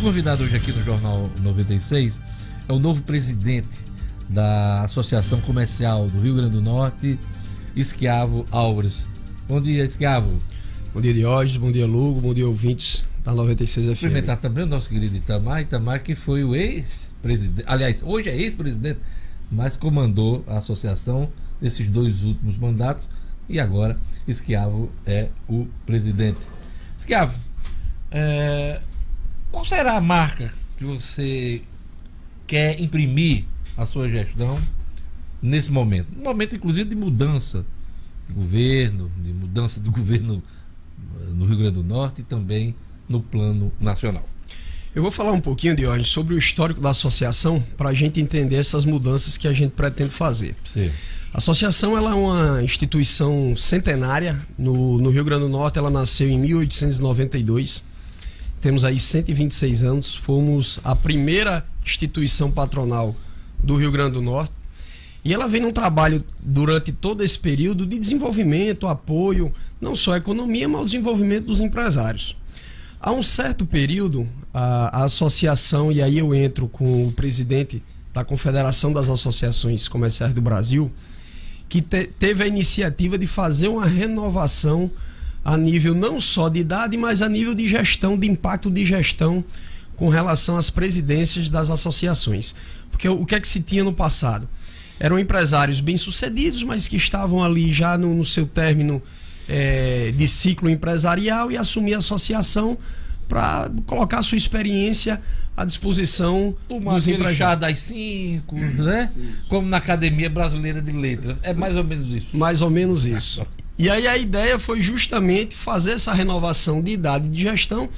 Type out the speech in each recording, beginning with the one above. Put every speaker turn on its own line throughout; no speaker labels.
convidado hoje aqui no Jornal 96 é o novo presidente da Associação Comercial do Rio Grande do Norte, Esquiavo Álvares. Bom dia, Esquiavo.
Bom dia, Diógenes. Bom dia, Lugo. Bom dia, ouvintes da 96 FM.
Cumprimentar também o nosso querido Itamar, que foi o ex-presidente, aliás, hoje é ex-presidente, mas comandou a associação nesses 2 últimos mandatos e agora Esquiavo é o presidente. Esquiavo, qual será a marca que você quer imprimir à sua gestão nesse momento? Um momento, inclusive, de mudança de governo no Rio Grande do Norte e também no plano nacional.
Eu vou falar um pouquinho, Diógenes, sobre o histórico da associação para a gente entender essas mudanças que a gente pretende fazer.
Sim.
A associação ela é uma instituição centenária no Rio Grande do Norte. Ela nasceu em 1892. Temos aí 126 anos. Fomos a primeira instituição patronal do Rio Grande do Norte. E ela vem num trabalho durante todo esse período de desenvolvimento, apoio, não só à economia, mas ao desenvolvimento dos empresários. Há um certo período, a associação, e aí eu entro com o presidente da Confederação das Associações Comerciais do Brasil, que teve a iniciativa de fazer uma renovação a nível não só de idade, mas a nível de gestão, de impacto de gestão com relação às presidências das associações. Porque o que é que se tinha no passado? Eram empresários bem-sucedidos, mas que estavam ali já no seu término de ciclo empresarial e assumir a associação para colocar a sua experiência à disposição dos empresários.
Chá das 5, né? Como na Academia Brasileira de Letras. É mais ou menos isso.
Mais ou menos isso. E aí a ideia foi justamente fazer essa renovação de idade de gestão.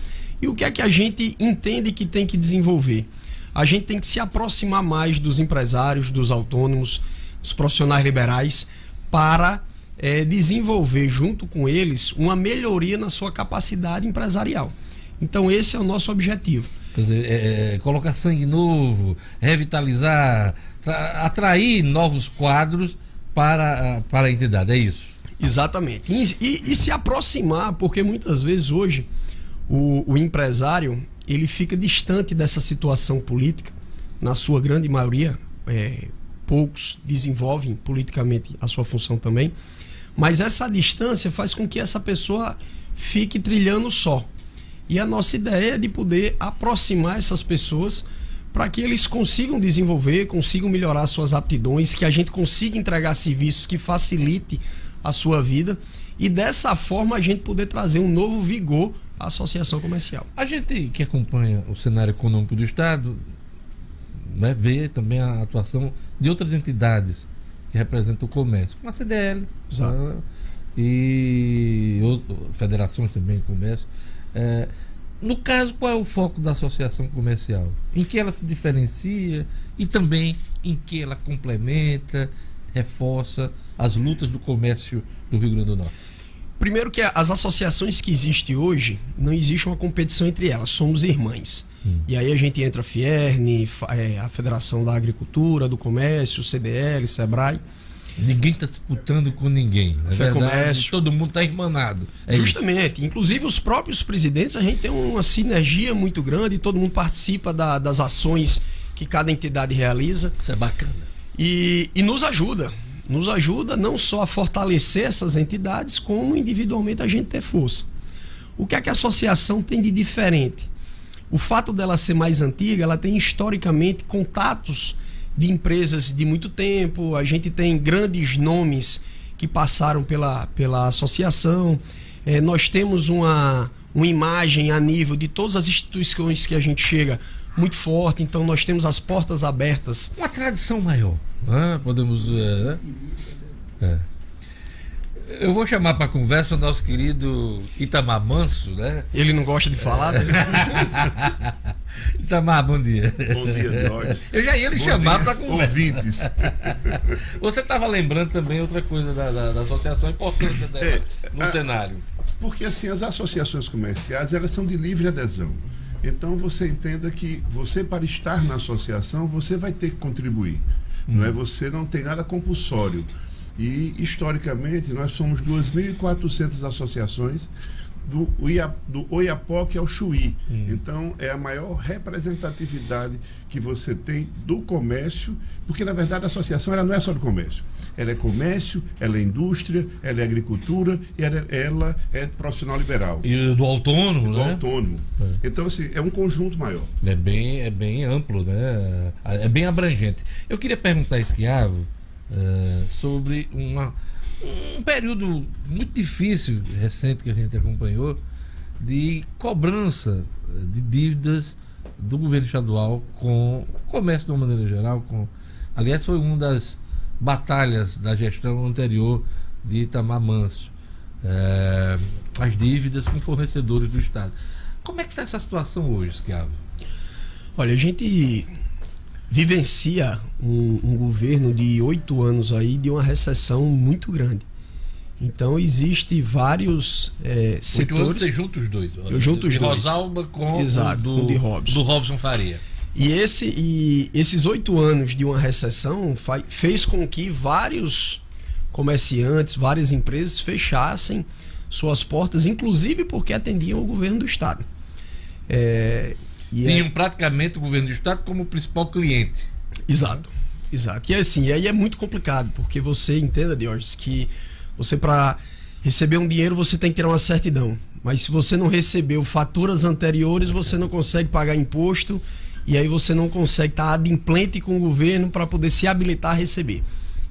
E o que é que a gente entende que tem que desenvolver? A gente tem que se aproximar mais dos empresários, dos autônomos, dos profissionais liberais, para desenvolver junto com eles uma melhoria na sua capacidade empresarial. Então esse é o nosso objetivo.
Quer dizer, colocar sangue novo, revitalizar, atrair novos quadros para a entidade, é isso?
Exatamente. E se aproximar, porque muitas vezes hoje o empresário ele fica distante dessa situação política, na sua grande maioria, poucos desenvolvem politicamente a sua função também, mas essa distância faz com que essa pessoa fique trilhando só. E a nossa ideia é de poder aproximar essas pessoas para que eles consigam desenvolver, consigam melhorar suas aptidões, que a gente consiga entregar serviços que facilite a sua vida e dessa forma a gente poder trazer um novo vigor à associação comercial.
A gente que acompanha o cenário econômico do Estado, né, vê também a atuação de outras entidades que representam o comércio, como a CDL.
Exato.
E federações também de comércio. No caso, qual é o foco da associação comercial? Em que ela se diferencia e também em que ela complementa, reforça as lutas do comércio do Rio Grande do Norte?
Primeiro que as associações que existem hoje, não existe uma competição entre elas, somos irmãs. E aí a gente entra a Fierne, a Federação da Agricultura, do Comércio, CDL, Sebrae.
Ninguém está disputando com ninguém. É verdade,
comércio.
Todo mundo está irmanado.
Justamente. Isso. Inclusive os próprios presidentes, a gente tem uma sinergia muito grande, todo mundo participa das ações que cada entidade realiza.
Isso é bacana.
E nos ajuda. Nos ajuda não só a fortalecer essas entidades, como individualmente a gente ter força. O que é que a associação tem de diferente? O fato dela ser mais antiga, ela tem historicamente contatos de empresas de muito tempo, a gente tem grandes nomes que passaram pela associação, nós temos uma imagem a nível de todas as instituições que a gente chega muito forte, então nós temos as portas abertas.
Uma tradição maior, né? Podemos... Eu vou chamar para conversa o nosso querido Itamar Manso, né?
Ele não gosta de falar, né?
Itamar, bom dia.
Bom dia, Jorge.
Eu já ia lhe chamar para conversa.
Ouvintes.
Você estava lembrando também outra coisa da associação, a importância dela no cenário.
Porque assim, as associações comerciais, elas são de livre adesão. Então você entenda que você, para estar na associação, você vai ter que contribuir. Não é? Você não tem nada compulsório. E historicamente nós somos 2.400 associações do Oiapoque ao Chuí. Então, é a maior representatividade que você tem do comércio, porque, na verdade, a associação ela não é só do comércio. Ela é comércio, ela é indústria, ela é agricultura e ela é profissional liberal.
E do autônomo,
do
né?
autônomo. Então, assim, é um conjunto maior.
É bem amplo, né? É bem abrangente. Eu queria perguntar a Schiavo sobre um período muito difícil, recente, que a gente acompanhou, de cobrança de dívidas do governo estadual com o comércio de uma maneira geral. Aliás, foi uma das batalhas da gestão anterior de Itamar Manso, as dívidas com fornecedores do Estado. Como é que está essa situação hoje, Schiavo?
Olha, a gente vivencia um governo de 8 anos aí de uma recessão muito grande. Então, existe vários setores... 8 anos
você junta os dois.
Eu junto os
de
dois.
Rosalba com
Exato,
o
de Robson.
do Robson Faria.
E esses 8 anos de uma recessão fez com que vários comerciantes, várias empresas fechassem suas portas, inclusive porque atendiam o governo do Estado.
Tinham praticamente o governo do Estado como principal cliente.
Exato. E assim, aí é muito complicado, porque você entenda, Diógenes, que você, para receber um dinheiro, você tem que ter uma certidão. Mas se você não recebeu faturas anteriores, você não consegue pagar imposto, e aí você não consegue estar adimplente com o governo para poder se habilitar a receber.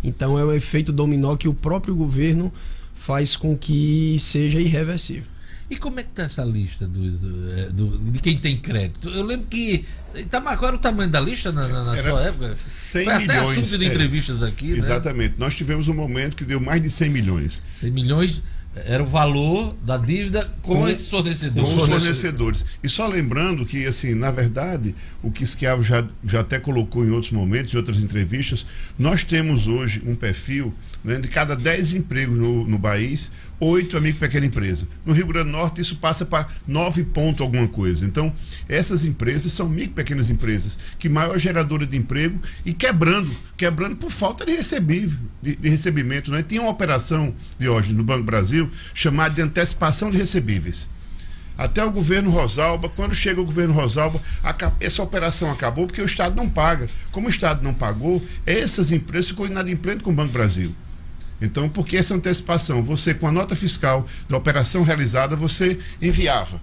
Então é o efeito dominó que o próprio governo faz com que seja irreversível.
E como é que está essa lista de quem tem crédito? Eu lembro que... Qual era o tamanho da lista na sua época?
100
Foi
milhões.
Até assunto de entrevistas aqui,
exatamente.
Né?
Nós tivemos um momento que deu mais de 100 milhões.
100 milhões era o valor da dívida com esses fornecedores.
Com os fornecedores. E só lembrando que, assim, na verdade, o que Schiavo já até colocou em outros momentos, em outras entrevistas, nós temos hoje um perfil, né, de cada 10 empregos no país, 8 é micro e pequena empresa. No Rio Grande do Norte, isso passa para 9 ponto alguma coisa. Então, essas empresas são micro e pequenas empresas, que maior geradora de emprego e quebrando por falta de recebimento. Né? Tinha uma operação de hoje no Banco Brasil chamada de antecipação de recebíveis. Até o governo Rosalba, quando chega o governo Rosalba, essa operação acabou porque o Estado não paga. Como o Estado não pagou, essas empresas ficou inadimplente com o Banco Brasil. Então, por que essa antecipação? Você, com a nota fiscal da operação realizada, você enviava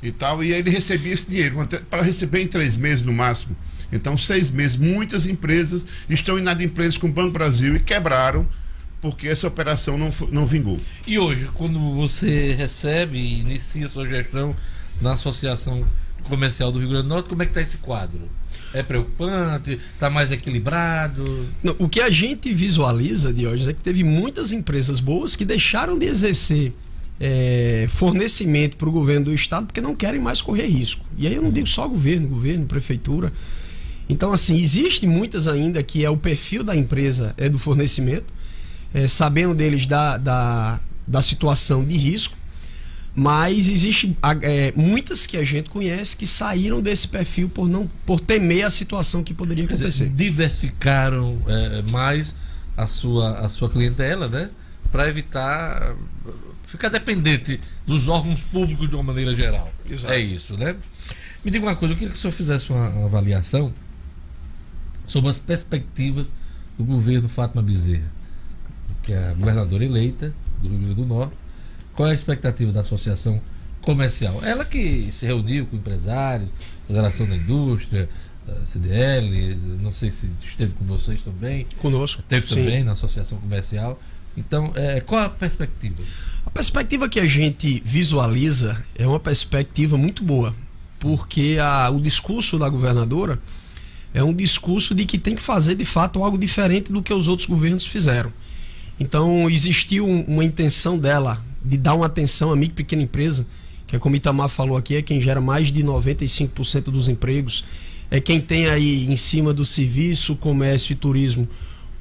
e tal, e aí ele recebia esse dinheiro, para receber em 3 meses no máximo. Então, 6 meses. Muitas empresas estão inadimplentes com o Banco Brasil e quebraram porque essa operação não vingou.
E hoje, quando você recebe e inicia sua gestão na Associação Comercial do Rio Grande do Norte, como é que está esse quadro? É preocupante? Está mais equilibrado?
Não, o que a gente visualiza, Diógenes, é que teve muitas empresas boas que deixaram de exercer fornecimento para o governo do Estado porque não querem mais correr risco. E aí eu não digo só governo, prefeitura. Então, assim, existem muitas ainda que o perfil da empresa é do fornecimento, sabendo deles da situação de risco, mas existe muitas que a gente conhece que saíram desse perfil por temer a situação que poderia acontecer.
Diversificaram mais a sua clientela, né? Para evitar ficar dependente dos órgãos públicos de uma maneira geral.
Exato.
É isso, né? Me diga uma coisa, eu queria que o senhor fizesse uma avaliação sobre as perspectivas do governo Fátima Bezerra, que é a governadora eleita do Rio Grande do Norte. Qual é a expectativa da Associação Comercial? Ela que se reuniu com empresários, Federação da Indústria, CDL, não sei se esteve com vocês também.
Conosco.
Esteve também na Associação Comercial. Então, qual a perspectiva?
A perspectiva que a gente visualiza é uma perspectiva muito boa, porque o discurso da governadora é um discurso de que tem que fazer de fato algo diferente do que os outros governos fizeram. Então existiu uma intenção dela de dar uma atenção à micro e pequena empresa, que como Itamar falou aqui, é quem gera mais de 95% dos empregos, é quem tem aí em cima do serviço, comércio e turismo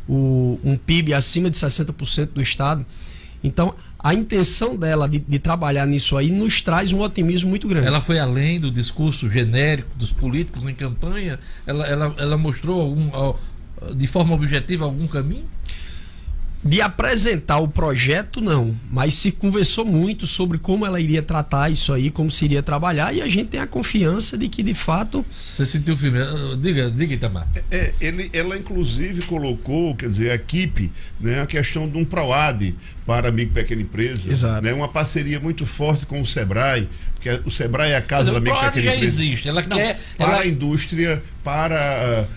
um PIB acima de 60% do Estado. Então a intenção dela de trabalhar nisso aí nos traz um otimismo muito grande.
Ela foi além do discurso genérico dos políticos em campanha? Ela mostrou de forma objetiva algum caminho?
De apresentar o projeto, não, mas se conversou muito sobre como ela iria tratar isso aí, como se iria trabalhar, e a gente tem a confiança de que, de fato...
Você sentiu firme? Diga, Itamar.
Ela inclusive colocou, quer dizer, a equipe, né, a questão de um PROAD para a micro e pequena empresa.
Exato.
Né, uma parceria muito forte com o SEBRAE, porque o SEBRAE é a casa da micro e pequena empresa.
Já existe, ela quer...
Para a indústria, para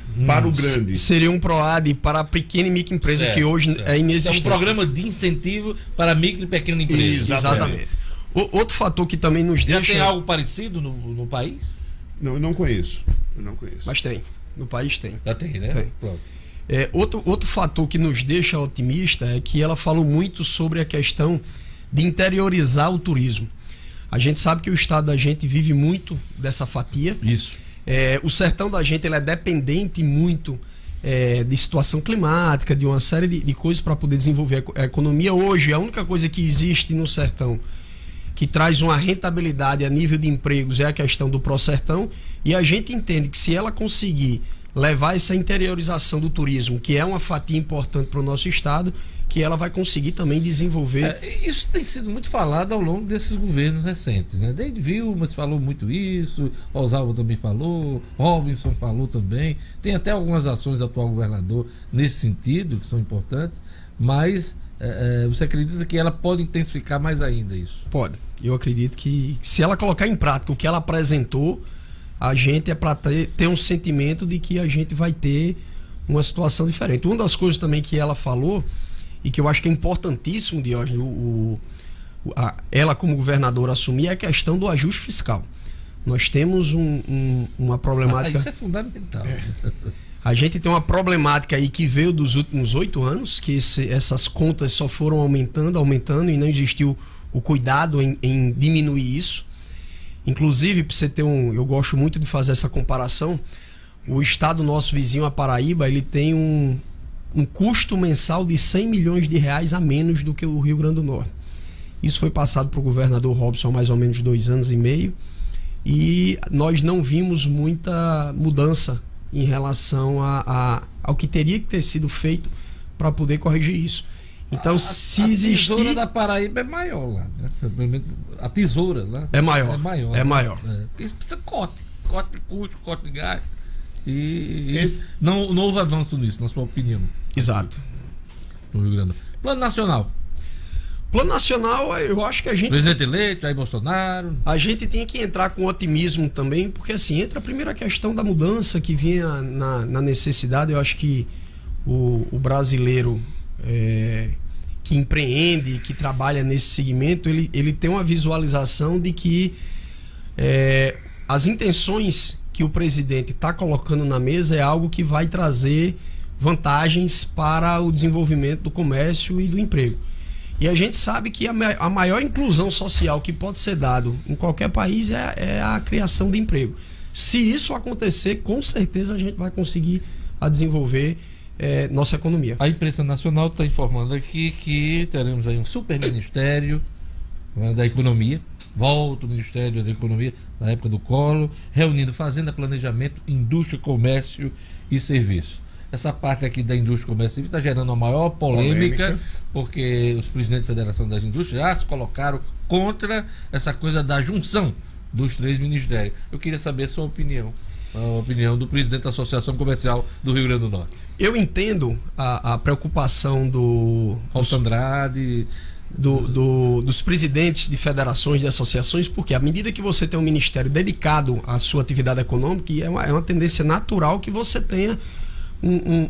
o grande.
Seria um PROAD para a pequena e micro empresa que hoje é inexistente.
É um programa de incentivo para micro e pequena empresa.
Exatamente. Outro fator que também nos deixa...
Já tem algo parecido no país?
Não, eu não conheço.
Mas tem. No país tem.
Já tem, né?
Tem.
Pronto.
Outro fator que nos deixa otimista é que ela falou muito sobre a questão de interiorizar o turismo. A gente sabe que o estado da gente vive muito dessa fatia.
Isso.
O sertão da gente ele é dependente muito de situação climática, de uma série de coisas para poder desenvolver a economia. Hoje, a única coisa que existe no sertão que traz uma rentabilidade a nível de empregos é a questão do Prosertão, e a gente entende que se ela conseguir levar essa interiorização do turismo, que é uma fatia importante para o nosso estado, que ela vai conseguir também desenvolver...
Isso tem sido muito falado ao longo desses governos recentes, né? Desde Vilma se falou muito isso, Rosalvo também falou, Robinson falou também, tem até algumas ações do atual governador nesse sentido, que são importantes, mas você acredita que ela pode intensificar mais ainda isso?
Pode. Eu acredito que se ela colocar em prática o que ela apresentou, a gente é para ter um sentimento de que a gente vai ter uma situação diferente. Uma das coisas também que ela falou, e que eu acho que é importantíssimo, Diógenes, ela como governadora assumir, é a questão do ajuste fiscal. Nós temos uma problemática...
Isso é fundamental.
A gente tem uma problemática aí que veio dos últimos 8 anos, que essas contas só foram aumentando e não existiu o cuidado em diminuir isso. Inclusive, para você ter eu gosto muito de fazer essa comparação, o estado nosso vizinho, a Paraíba, ele tem um custo mensal de 100 milhões de reais a menos do que o Rio Grande do Norte. Isso foi passado para o governador Robson há mais ou menos 2 anos e meio, e nós não vimos muita mudança em relação ao que teria que ter sido feito para poder corrigir isso. Então, se existir...
A tesoura da Paraíba é maior lá, né? A tesoura lá
é maior.
É
maior.
Porque isso precisa corte de custo, corte de gás. E não houve avanço nisso, na sua opinião.
Exato.
No Rio Grande do Norte. Plano Nacional.
Plano Nacional, eu acho que a gente...
Presidente eleito, Jair Bolsonaro...
A gente tinha que entrar com otimismo também, porque assim, entra a primeira questão da mudança que vinha na necessidade. Eu acho que o brasileiro que empreende, que trabalha nesse segmento, ele tem uma visualização de que as intenções que o presidente está colocando na mesa é algo que vai trazer vantagens para o desenvolvimento do comércio e do emprego. E a gente sabe que a maior inclusão social que pode ser dado em qualquer país é a criação de emprego. Se isso acontecer, com certeza a gente vai conseguir desenvolver nossa economia.
A imprensa nacional está informando aqui que teremos aí um super ministério, né, da economia. Volta o Ministério da Economia na época do Collor, reunindo Fazenda, Planejamento, Indústria, Comércio e Serviço. Essa parte aqui da indústria, comércio e serviço está gerando uma maior polêmica, porque os presidentes da Federação das Indústrias já se colocaram contra essa coisa da junção dos 3 ministérios. Eu queria saber a sua opinião, a opinião do presidente da Associação Comercial do Rio Grande do Norte.
Eu entendo a preocupação do
Alto Andrade,
dos presidentes de federações, de associações, porque à medida que você tem um ministério dedicado à sua atividade econômica, é uma tendência natural que você tenha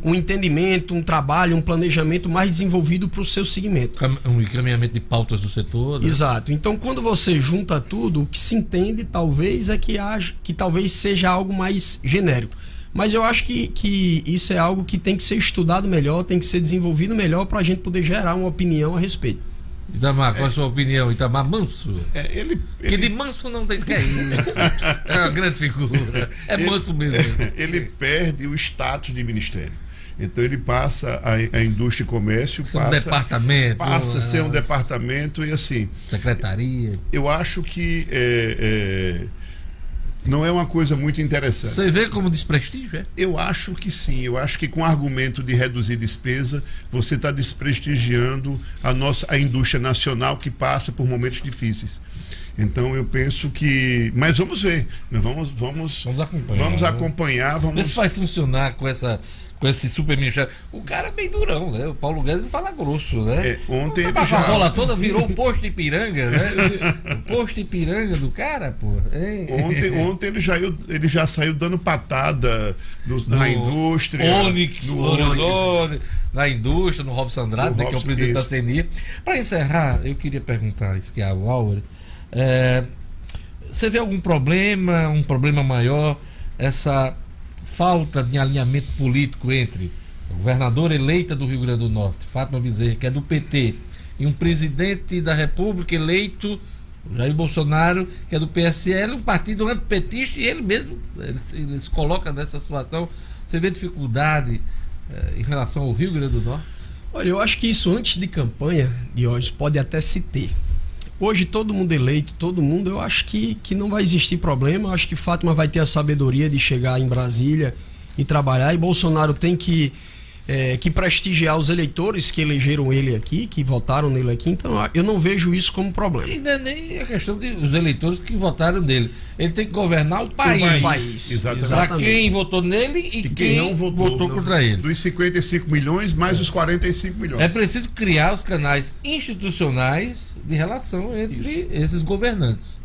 um entendimento, um trabalho, um planejamento mais desenvolvido para o seu segmento.
Um encaminhamento de pautas do setor. Né?
Exato. Então, quando você junta tudo, o que se entende talvez é que talvez seja algo mais genérico. Mas eu acho que isso é algo que tem que ser estudado melhor, tem que ser desenvolvido melhor para a gente poder gerar uma opinião a respeito.
Itamar, qual a sua opinião? Itamar Manso?
Que
de manso não tem que é isso. É uma grande figura. Manso mesmo.
Ele perde o status de ministério. Então ele passa a indústria e comércio,
um departamento.
Passa a ser um departamento e assim.
Secretaria.
Eu acho que não é uma coisa muito interessante.
Você vê como desprestígio, é?
Eu acho que sim, eu acho que com o argumento de reduzir despesa, você está desprestigiando a indústria nacional que passa por momentos difíceis. Então eu penso que. Mas vamos ver. Né? Vamos acompanhar.
Vê se vai funcionar com esse super ministério. O cara é bem durão, né? O Paulo Guedes fala grosso, né?
Ontem ele
a rola toda virou o posto Ipiranga, né? O posto Ipiranga do cara, pô.
Ontem ele já saiu dando patada na indústria.
Onyx, na indústria, no Robson Andrade, né, que é o presidente da CNI. Para encerrar, eu queria perguntar, Schiavo Álvares, você vê algum problema, um problema maior, essa falta de alinhamento político entre a governadora eleita do Rio Grande do Norte, Fátima Bezerra, que é do PT, e um presidente da República eleito, Jair Bolsonaro, que é do PSL, um partido antipetista, e ele mesmo ele se coloca nessa situação. Você vê dificuldade em relação ao Rio Grande do Norte?
Olha, eu acho que isso antes de campanha, Diógenes, pode até se ter. Hoje todo mundo eleito, eu acho que não vai existir problema. Eu acho que Fátima vai ter a sabedoria de chegar em Brasília e trabalhar, e Bolsonaro tem que prestigiar os eleitores que elegeram ele aqui, que votaram nele aqui. Então eu não vejo isso como problema.
E não é nem a questão dos eleitores que votaram nele. Ele tem que governar o país.
Exatamente.
Para quem votou nele e quem não votou contra ele.
Dos 55 milhões mais os 45 milhões.
É preciso criar os canais institucionais de relação entre esses governantes.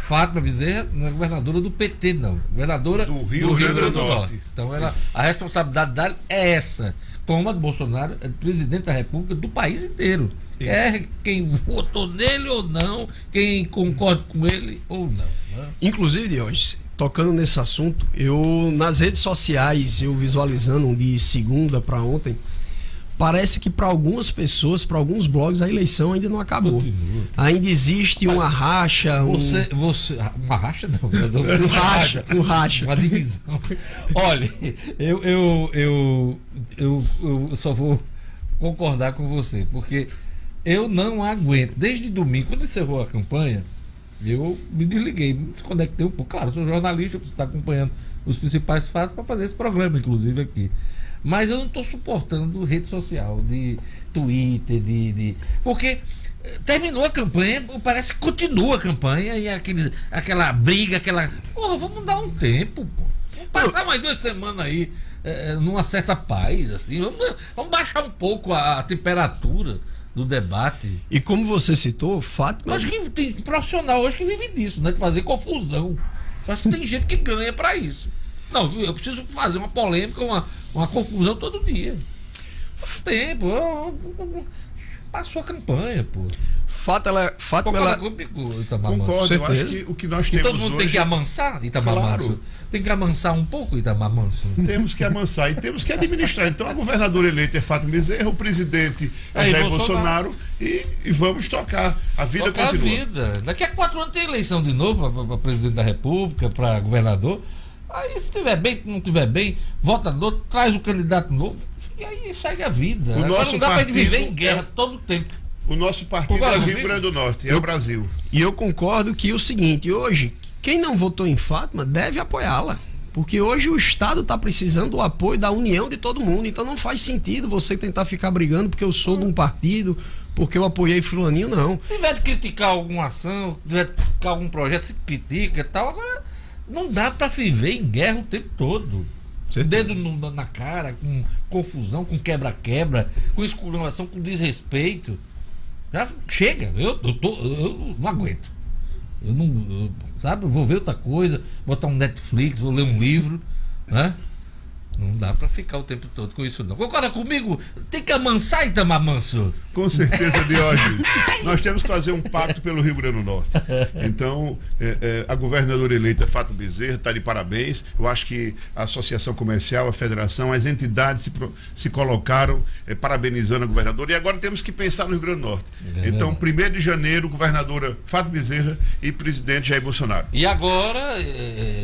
Fátima Bezerra não é governadora do PT, não. Governadora do Rio Grande do Norte. Então a responsabilidade dela é essa. Como a de Bolsonaro, é presidente da República do país inteiro. Quer quem votou nele ou não, quem concorda com ele ou não. Né?
Inclusive, Diógenes, tocando nesse assunto, eu nas redes sociais, eu visualizando de segunda para ontem, parece que para algumas pessoas, para alguns blogs, a eleição ainda não acabou. Ainda existe uma racha.
Uma racha não.
Um racha.
Uma divisão. Olha, eu só vou concordar com você, porque eu não aguento. Desde domingo, quando encerrou a campanha, eu me desliguei, me desconectei um pouco. Claro, sou jornalista, preciso estar acompanhando os principais fatos para fazer esse programa, inclusive aqui. Mas eu não estou suportando rede social, de Twitter, porque terminou a campanha, parece que continua a campanha e aquela briga, Porra, vamos dar um tempo, pô. Vamos passar mais 2 semanas aí numa certa paz, assim. Vamos baixar um pouco a temperatura do debate.
E como você citou, Fátima...
Eu acho que tem profissional hoje que vive disso, né? De fazer confusão. Eu acho que tem gente que ganha para isso. Não, eu preciso fazer uma polêmica, uma confusão todo dia. Tempo. Passou a campanha, pô.
Fátima,
concordo, eu acho que o que nós temos
todo mundo
hoje...
tem que amansar Itamar Manso. Tem que amansar um pouco Itamar Manso.
Temos que amansar e temos que administrar. Então a governadora eleita é Fátima Bezerra, o presidente é Jair Bolsonaro e vamos tocar. A vida continua.
Daqui a 4 anos tem eleição de novo para presidente da República, para governador. Aí se tiver bem, se não tiver bem, vota no outro, traz o candidato novo e aí segue a vida. Agora não dá para viver em guerra todo o tempo.
O nosso partido é o Rio Grande do Norte, é o Brasil.
E eu concordo que é o seguinte, hoje, quem não votou em Fátima deve apoiá-la. Porque hoje o Estado está precisando do apoio, da união de todo mundo. Então não faz sentido você tentar ficar brigando porque eu sou de um partido, porque eu apoiei fulaninho, não.
Se tiver de criticar alguma ação, se tiver de criticar algum projeto, se critica e tal. Agora não dá para viver em guerra o tempo todo. Dedo na cara, com confusão, com quebra-quebra, com exclamação, com desrespeito. Já chega, eu não aguento. Eu vou ver outra coisa, botar um Netflix, vou ler um livro, né? Não dá para ficar o tempo todo com isso, não. Concorda comigo? Tem que amansar, Itamar Manso.
Com certeza, Diógenes. Nós temos que fazer um pacto pelo Rio Grande do Norte. Então, a governadora eleita Fátima Bezerra está de parabéns. Eu acho que a Associação Comercial, a Federação, as entidades se colocaram parabenizando a governadora. E agora temos que pensar no Rio Grande do Norte. Então, 1º de janeiro, governadora Fátima Bezerra e presidente Jair Bolsonaro.
E agora,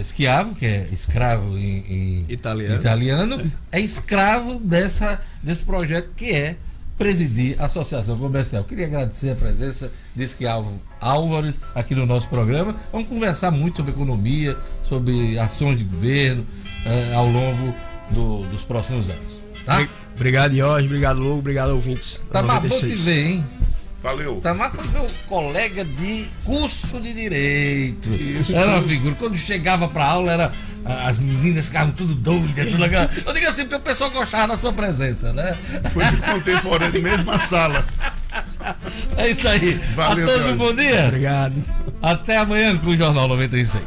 Schiavo, que é escravo em italiano, é escravo desse projeto que é presidir a Associação Comercial. Queria agradecer a presença de Esquiavo Álvares aqui no nosso programa. Vamos conversar muito sobre economia, sobre ações de governo ao longo dos próximos anos. Tá?
Obrigado, Jorge. Obrigado, Logo. Obrigado, ouvintes.
Tamar, bom te ver, hein?
Valeu.
Tamar foi meu colega de curso de Direito.
Isso.
Era uma figura. Quando chegava pra aula, as meninas ficavam tudo doidas. Tudo legal. Eu digo assim, porque o pessoal gostava da sua presença, né?
Foi de contemporâneo, mesma sala.
É isso aí.
Valeu,
a todos um
Jorge.
bom dia.
Obrigado.
Até amanhã com o Jornal 96.